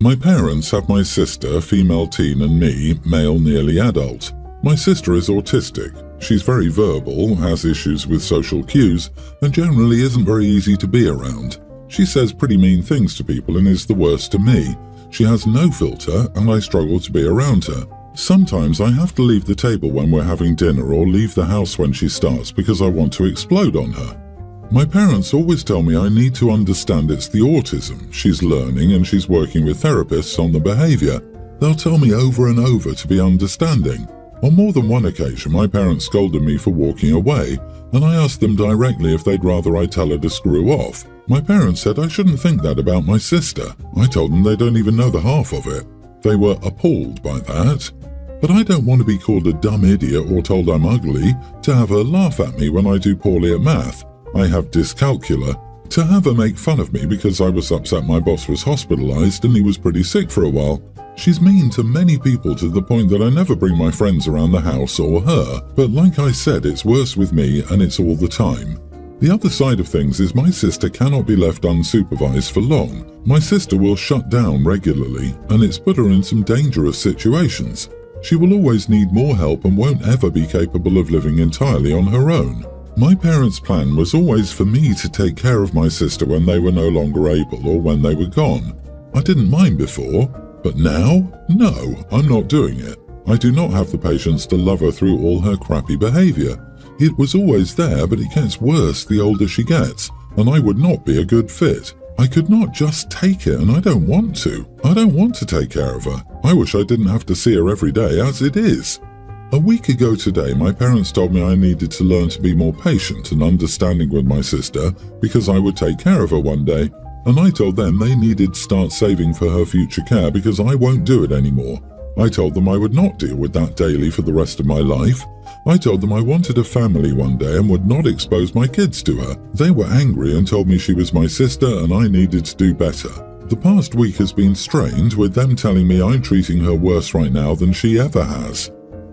My parents have my sister, female teen, and me, male nearly adult. My sister is autistic. She's very verbal, has issues with social cues, and generally isn't very easy to be around. She says pretty mean things to people and is the worst to me. She has no filter, and I struggle to be around her. Sometimes I have to leave the table when we're having dinner or leave the house when she starts because I want to explode on her. My parents always tell me I need to understand it's the autism. She's learning and she's working with therapists on the behavior. They'll tell me over and over to be understanding. On more than one occasion, my parents scolded me for walking away, and I asked them directly if they'd rather I tell her to screw off. My parents said I shouldn't think that about my sister. I told them they don't even know the half of it. They were appalled by that. But I don't want to be called a dumb idiot or told I'm ugly, to have her laugh at me when I do poorly at math. I have dyscalculia. To have her make fun of me because I was upset my boss was hospitalized and he was pretty sick for a while. She's mean to many people to the point that I never bring my friends around the house or her, but like I said, it's worse with me and it's all the time. The other side of things is my sister cannot be left unsupervised for long. My sister will shut down regularly, and it's put her in some dangerous situations. She will always need more help and won't ever be capable of living entirely on her own. My parents' plan was always for me to take care of my sister when they were no longer able or when they were gone. I didn't mind before, but now? No, I'm not doing it. I do not have the patience to love her through all her crappy behavior. It was always there, but it gets worse the older she gets, and I would not be a good fit. I could not just take it, and I don't want to. I don't want to take care of her. I wish I didn't have to see her every day as it is. A week ago today, my parents told me I needed to learn to be more patient and understanding with my sister because I would take care of her one day, and I told them they needed to start saving for her future care because I won't do it anymore. I told them I would not deal with that daily for the rest of my life. I told them I wanted a family one day and would not expose my kids to her. They were angry and told me she was my sister and I needed to do better. The past week has been strange, with them telling me I'm treating her worse right now than she ever has.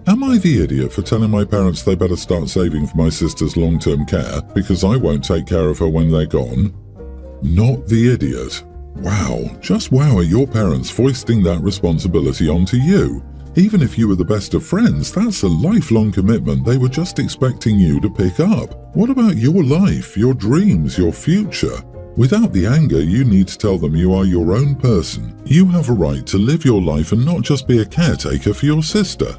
Am I the idiot for telling my parents they better start saving for my sister's long-term care because I won't take care of her when they're gone? Not the idiot. Wow, just wow at your parents foisting that responsibility onto you. Even if you were the best of friends, that's a lifelong commitment they were just expecting you to pick up. What about your life, your dreams, your future? Without the anger, you need to tell them you are your own person. You have a right to live your life and not just be a caretaker for your sister.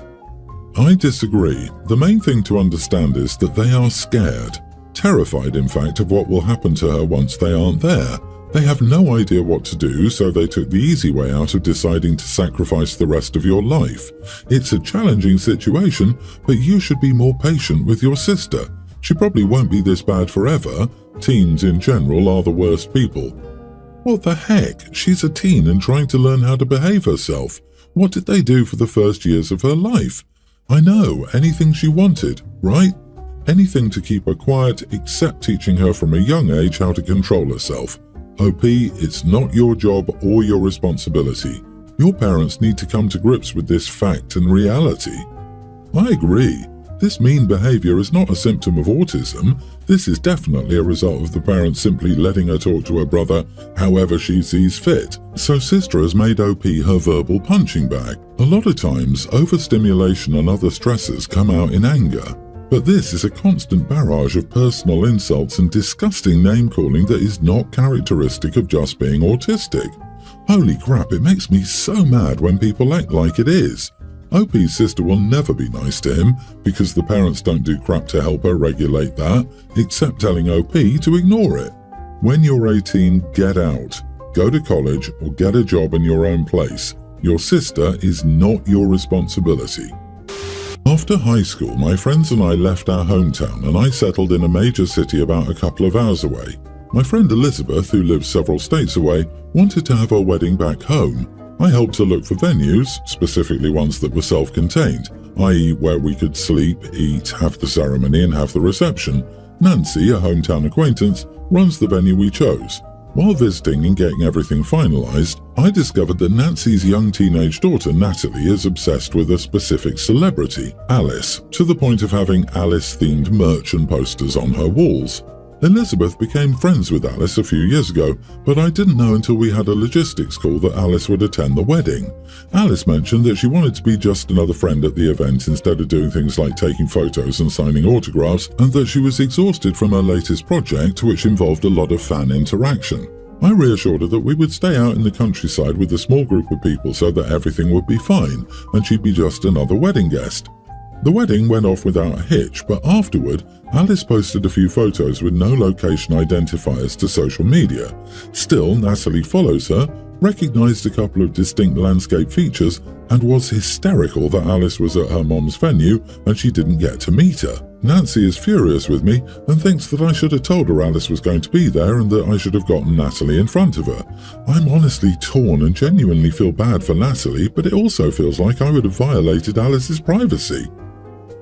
I disagree. The main thing to understand is that they are scared. Terrified, in fact, of what will happen to her once they aren't there. They have no idea what to do, so they took the easy way out of deciding to sacrifice the rest of your life. It's a challenging situation, but you should be more patient with your sister. She probably won't be this bad forever. Teens in general are the worst people. What the heck? She's a teen and trying to learn how to behave herself. What did they do for the first years of her life? I know, anything she wanted, right? Anything to keep her quiet except teaching her from a young age how to control herself. OP, it's not your job or your responsibility. Your parents need to come to grips with this fact and reality. I agree. This mean behavior is not a symptom of autism. This is definitely a result of the parents simply letting her talk to her brother however she sees fit. So sister has made OP her verbal punching bag. A lot of times, overstimulation and other stressors come out in anger. But this is a constant barrage of personal insults and disgusting name-calling that is not characteristic of just being autistic. Holy crap, it makes me so mad when people act like it is. OP's sister will never be nice to him because the parents don't do crap to help her regulate that, except telling OP to ignore it. When you're 18, get out. Go to college or get a job in your own place. Your sister is not your responsibility. After high school, my friends and I left our hometown and I settled in a major city about a couple of hours away. My friend Elizabeth, who lives several states away, wanted to have her wedding back home. I helped her look for venues, specifically ones that were self-contained, i.e. where we could sleep, eat, have the ceremony and have the reception. Nancy, a hometown acquaintance, runs the venue we chose. While visiting and getting everything finalized, I discovered that Nancy's young teenage daughter Natalie is obsessed with a specific celebrity, Alice, to the point of having Alice-themed merch and posters on her walls. Elizabeth became friends with Alice a few years ago, but I didn't know until we had a logistics call that Alice would attend the wedding. Alice mentioned that she wanted to be just another friend at the event instead of doing things like taking photos and signing autographs, and that she was exhausted from her latest project, which involved a lot of fan interaction. I reassured her that we would stay out in the countryside with a small group of people so that everything would be fine, and she'd be just another wedding guest. The wedding went off without a hitch, but afterward, Alice posted a few photos with no location identifiers to social media. Still, Natalie follows her, recognized a couple of distinct landscape features, and was hysterical that Alice was at her mom's venue and she didn't get to meet her. Nancy is furious with me and thinks that I should have told her Alice was going to be there and that I should have gotten Natalie in front of her. I'm honestly torn and genuinely feel bad for Natalie, but it also feels like I would have violated Alice's privacy.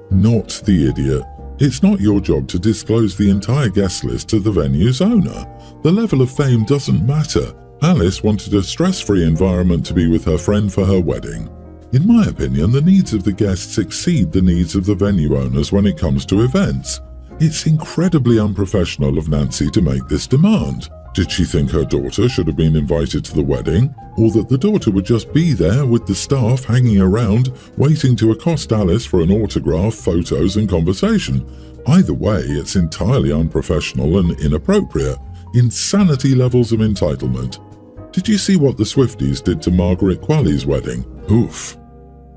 Not the idiot. It's not your job to disclose the entire guest list to the venue's owner. The level of fame doesn't matter. Alice wanted a stress-free environment to be with her friend for her wedding. In my opinion, the needs of the guests exceed the needs of the venue owners when it comes to events. It's incredibly unprofessional of Nancy to make this demand. Did she think her daughter should have been invited to the wedding, or that the daughter would just be there with the staff hanging around, waiting to accost Alice for an autograph, photos and conversation? Either way, it's entirely unprofessional and inappropriate. Insanity levels of entitlement. Did you see what the Swifties did to Margaret Qualley's wedding? Oof.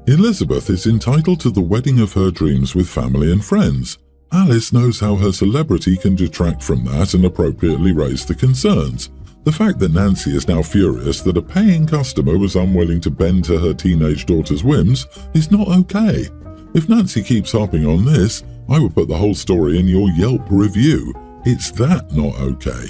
Elizabeth is entitled to the wedding of her dreams with family and friends. Alice knows how her celebrity can detract from that and appropriately raise the concerns. The fact that Nancy is now furious that a paying customer was unwilling to bend to her teenage daughter's whims is not okay. If Nancy keeps harping on this, I will put the whole story in your Yelp review. It's that not okay.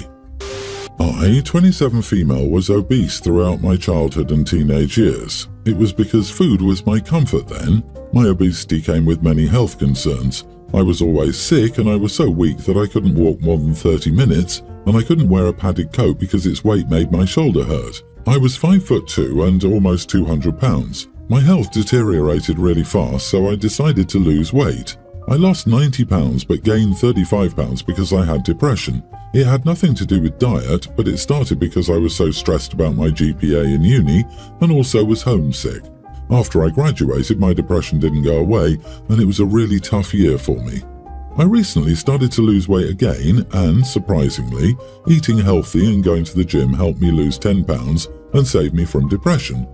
I, 27 female, was obese throughout my childhood and teenage years. It was because food was my comfort then. My obesity came with many health concerns. I was always sick and I was so weak that I couldn't walk more than 30 minutes, and I couldn't wear a padded coat because its weight made my shoulder hurt. I was 5'2" and almost 200 pounds. My health deteriorated really fast, so I decided to lose weight. I lost 90 pounds but gained 35 pounds because I had depression. It had nothing to do with diet, but it started because I was so stressed about my GPA in uni and also was homesick. After I graduated, my depression didn't go away, and it was a really tough year for me. I recently started to lose weight again, and, surprisingly, eating healthy and going to the gym helped me lose 10 pounds and saved me from depression.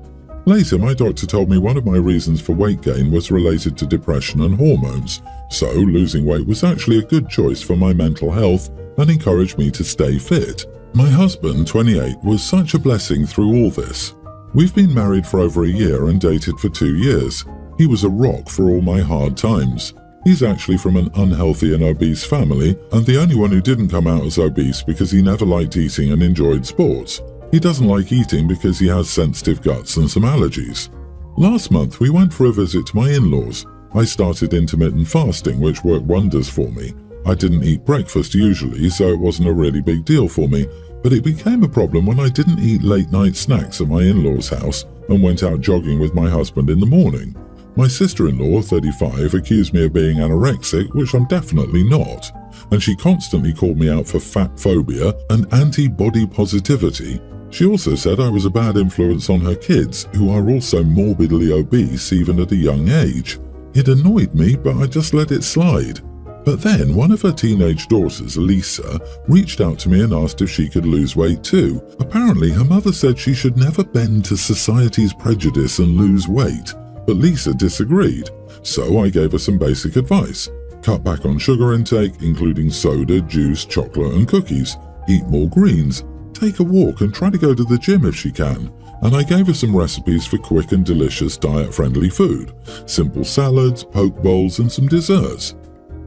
Later, my doctor told me one of my reasons for weight gain was related to depression and hormones, so losing weight was actually a good choice for my mental health and encouraged me to stay fit. My husband, 28, was such a blessing through all this. We've been married for over a year and dated for 2 years. He was a rock for all my hard times. He's actually from an unhealthy and obese family, and the only one who didn't come out as obese because he never liked eating and enjoyed sports. He doesn't like eating because he has sensitive guts and some allergies. Last month we went for a visit to my in-laws. I started intermittent fasting, which worked wonders for me. I didn't eat breakfast usually, so it wasn't a really big deal for me. But it became a problem when I didn't eat late-night snacks at my in-laws' house and went out jogging with my husband in the morning. My sister-in-law, 35, accused me of being anorexic, which I'm definitely not, and she constantly called me out for fat phobia and anti-body positivity. She also said I was a bad influence on her kids, who are also morbidly obese even at a young age. It annoyed me, but I just let it slide. But then one of her teenage daughters, Lisa, reached out to me and asked if she could lose weight too. Apparently her mother said she should never bend to society's prejudice and lose weight, but Lisa disagreed. So I gave her some basic advice. Cut back on sugar intake, including soda, juice, chocolate and cookies. Eat more greens. Take a walk and try to go to the gym if she can. And I gave her some recipes for quick and delicious diet-friendly food. Simple salads, poke bowls and some desserts.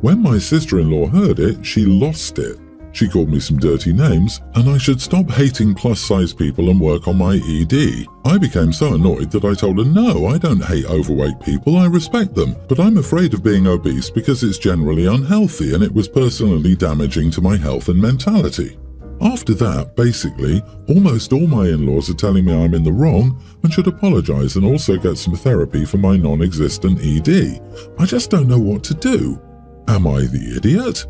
When my sister-in-law heard it, she lost it. She called me some dirty names, and I should stop hating plus-size people and work on my ED. I became so annoyed that I told her, no, I don't hate overweight people, I respect them, but I'm afraid of being obese because it's generally unhealthy and it was personally damaging to my health and mentality. After that, basically, almost all my in-laws are telling me I'm in the wrong and should apologize and also get some therapy for my non-existent ED. I just don't know what to do. Am I the idiot?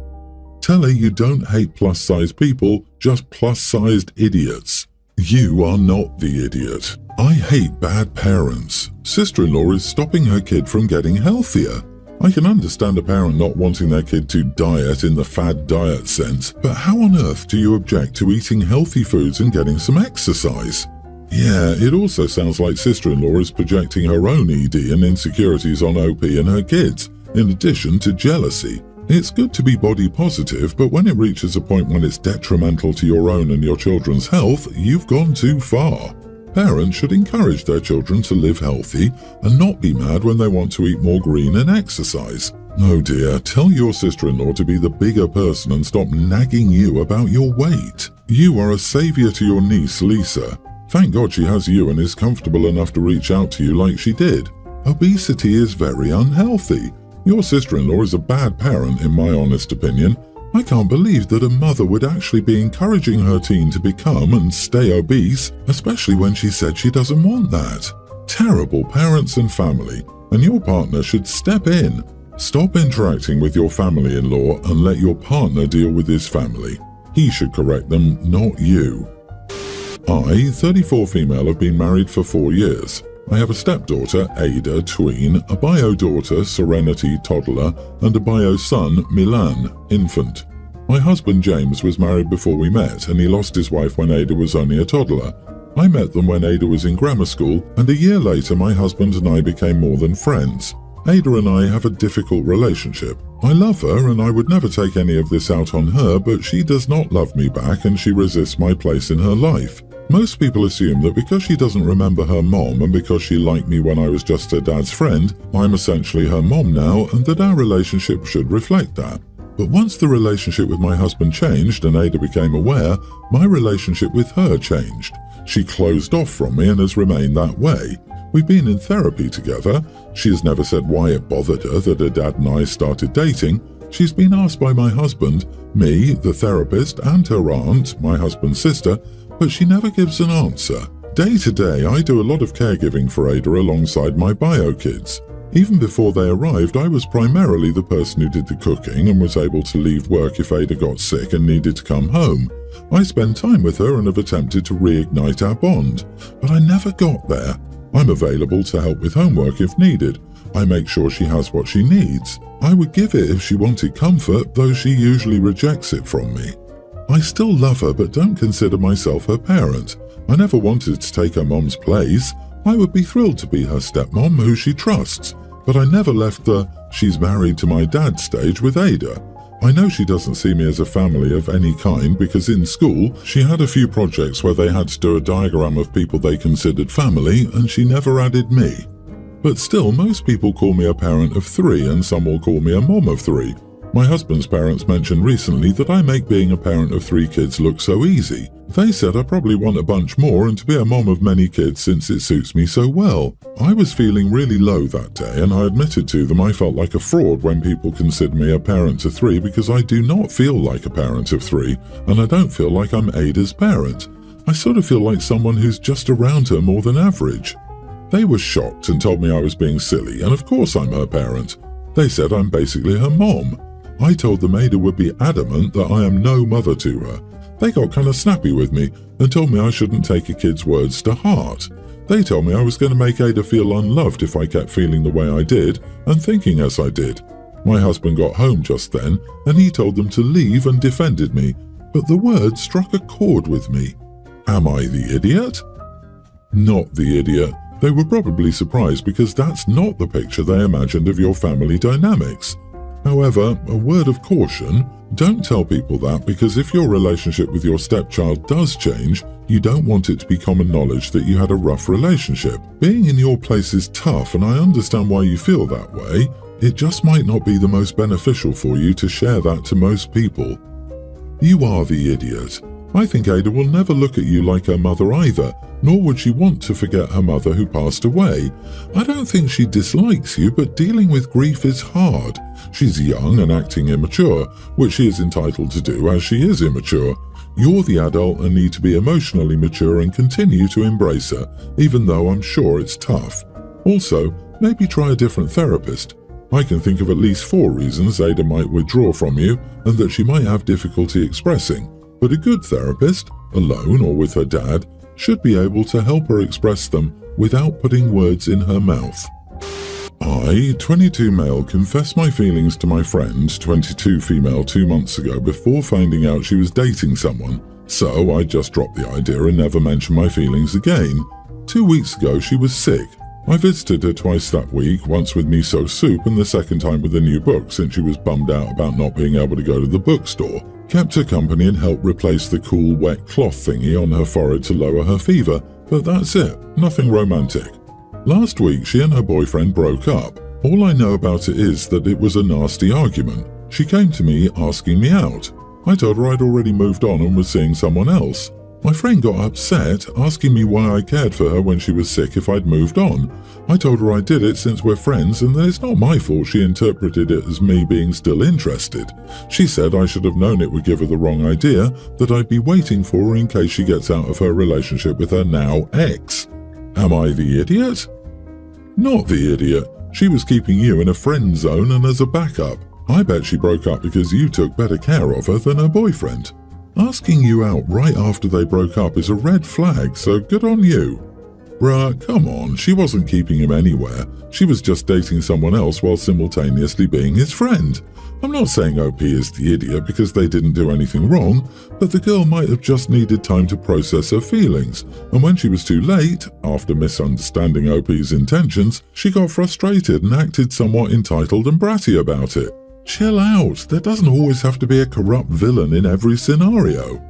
Tell her you don't hate plus-sized people, just plus-sized idiots. You are not the idiot. I hate bad parents. Sister-in-law is stopping her kid from getting healthier. I can understand a parent not wanting their kid to diet in the fad diet sense, but how on earth do you object to eating healthy foods and getting some exercise? Yeah, it also sounds like sister-in-law is projecting her own ED and insecurities on OP and her kids, in addition to jealousy. It's good to be body positive, but when it reaches a point when it's detrimental to your own and your children's health, you've gone too far. Parents should encourage their children to live healthy and not be mad when they want to eat more green and exercise. Oh dear, tell your sister-in-law to be the bigger person and stop nagging you about your weight. You are a savior to your niece, Lisa. Thank God she has you and is comfortable enough to reach out to you like she did. Obesity is very unhealthy. Your sister-in-law is a bad parent, in my honest opinion. I can't believe that a mother would actually be encouraging her teen to become and stay obese, especially when she said she doesn't want that. Terrible parents and family, and your partner should step in. Stop interacting with your family-in-law and let your partner deal with his family. He should correct them, not you. I, 34 female, have been married for 4 years. I have a stepdaughter, Ada, tween, a bio-daughter, Serenity, toddler, and a bio-son, Milan, infant. My husband, James, was married before we met, and he lost his wife when Ada was only a toddler. I met them when Ada was in grammar school, and a year later my husband and I became more than friends. Ada and I have a difficult relationship. I love her, and I would never take any of this out on her, but she does not love me back, and she resists my place in her life. Most people assume that because she doesn't remember her mom and because she liked me when I was just her dad's friend, I'm essentially her mom now and that our relationship should reflect that. But once the relationship with my husband changed and Ada became aware, my relationship with her changed. She closed off from me and has remained that way. We've been in therapy together. She has never said why it bothered her that her dad and I started dating. She's been asked by my husband, me, the therapist, and her aunt, my husband's sister, but she never gives an answer. Day to day, I do a lot of caregiving for Ada alongside my bio kids. Even before they arrived, I was primarily the person who did the cooking and was able to leave work if Ada got sick and needed to come home. I spend time with her and have attempted to reignite our bond, but I never got there. I'm available to help with homework if needed. I make sure she has what she needs. I would give it if she wanted comfort, though she usually rejects it from me. I still love her but don't consider myself her parent. I never wanted to take her mom's place. I would be thrilled to be her stepmom who she trusts, but I never left the "she's married to my dad" stage with Ada. I know she doesn't see me as a family of any kind because in school she had a few projects where they had to do a diagram of people they considered family and she never added me. But still, most people call me a parent of 3 and some will call me a mom of 3. My husband's parents mentioned recently that I make being a parent of 3 kids look so easy. They said I probably want a bunch more and to be a mom of many kids since it suits me so well. I was feeling really low that day and I admitted to them I felt like a fraud when people consider me a parent to 3 because I do not feel like a parent of 3 and I don't feel like I'm Ada's parent. I sort of feel like someone who's just around her more than average. They were shocked and told me I was being silly and of course I'm her parent. They said I'm basically her mom. I told them Ada would be adamant that I am no mother to her. They got kind of snappy with me and told me I shouldn't take a kid's words to heart. They told me I was going to make Ada feel unloved if I kept feeling the way I did and thinking as I did. My husband got home just then and he told them to leave and defended me, but the words struck a chord with me. Am I the idiot? Not the idiot. They were probably surprised because that's not the picture they imagined of your family dynamics. However, a word of caution, don't tell people that because if your relationship with your stepchild does change, you don't want it to be common knowledge that you had a rough relationship. Being in your place is tough and I understand why you feel that way. It just might not be the most beneficial for you to share that to most people. You are the idiot. I think Ada will never look at you like her mother either, nor would she want to forget her mother who passed away. I don't think she dislikes you, but dealing with grief is hard. She's young and acting immature, which she is entitled to do as she is immature. You're the adult and need to be emotionally mature and continue to embrace her, even though I'm sure it's tough. Also, maybe try a different therapist. I can think of at least 4 reasons Ada might withdraw from you and that she might have difficulty expressing, but a good therapist, alone or with her dad, should be able to help her express them without putting words in her mouth. I, 22 male, confessed my feelings to my friend, 22 female, 2 months ago before finding out she was dating someone, so I just dropped the idea and never mentioned my feelings again. 2 weeks ago she was sick. I visited her twice that week, once with miso soup and the second time with a new book since she was bummed out about not being able to go to the bookstore. Kept her company and helped replace the cool wet cloth thingy on her forehead to lower her fever, but that's it, nothing romantic. Last week she and her boyfriend broke up. All I know about it is that it was a nasty argument. She came to me asking me out. I told her I'd already moved on and was seeing someone else. My friend got upset, asking me why I cared for her when she was sick if I'd moved on. I told her I did it since we're friends and that it's not my fault she interpreted it as me being still interested. She said I should have known it would give her the wrong idea, that I'd be waiting for her in case she gets out of her relationship with her now ex. Am I the idiot? Not the idiot. She was keeping you in a friend zone and as a backup. I bet she broke up because you took better care of her than her boyfriend. Asking you out right after they broke up is a red flag, so good on you. Bruh, come on, she wasn't keeping him anywhere. She was just dating someone else while simultaneously being his friend. I'm not saying OP is the idiot because they didn't do anything wrong, but the girl might have just needed time to process her feelings, and when she was too late, after misunderstanding OP's intentions, she got frustrated and acted somewhat entitled and bratty about it. Chill out, there doesn't always have to be a corrupt villain in every scenario.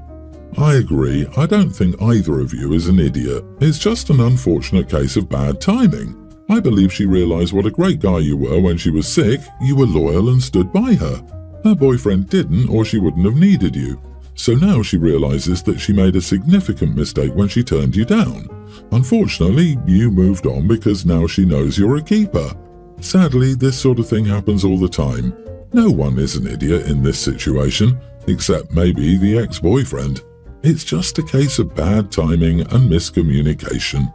I agree, I don't think either of you is an idiot. It's just an unfortunate case of bad timing. I believe she realized what a great guy you were when she was sick, you were loyal and stood by her. Her boyfriend didn't, or she wouldn't have needed you. So now she realizes that she made a significant mistake when she turned you down. Unfortunately, you moved on because now she knows you're a keeper. Sadly, this sort of thing happens all the time. No one is an idiot in this situation, except maybe the ex-boyfriend. It's just a case of bad timing and miscommunication.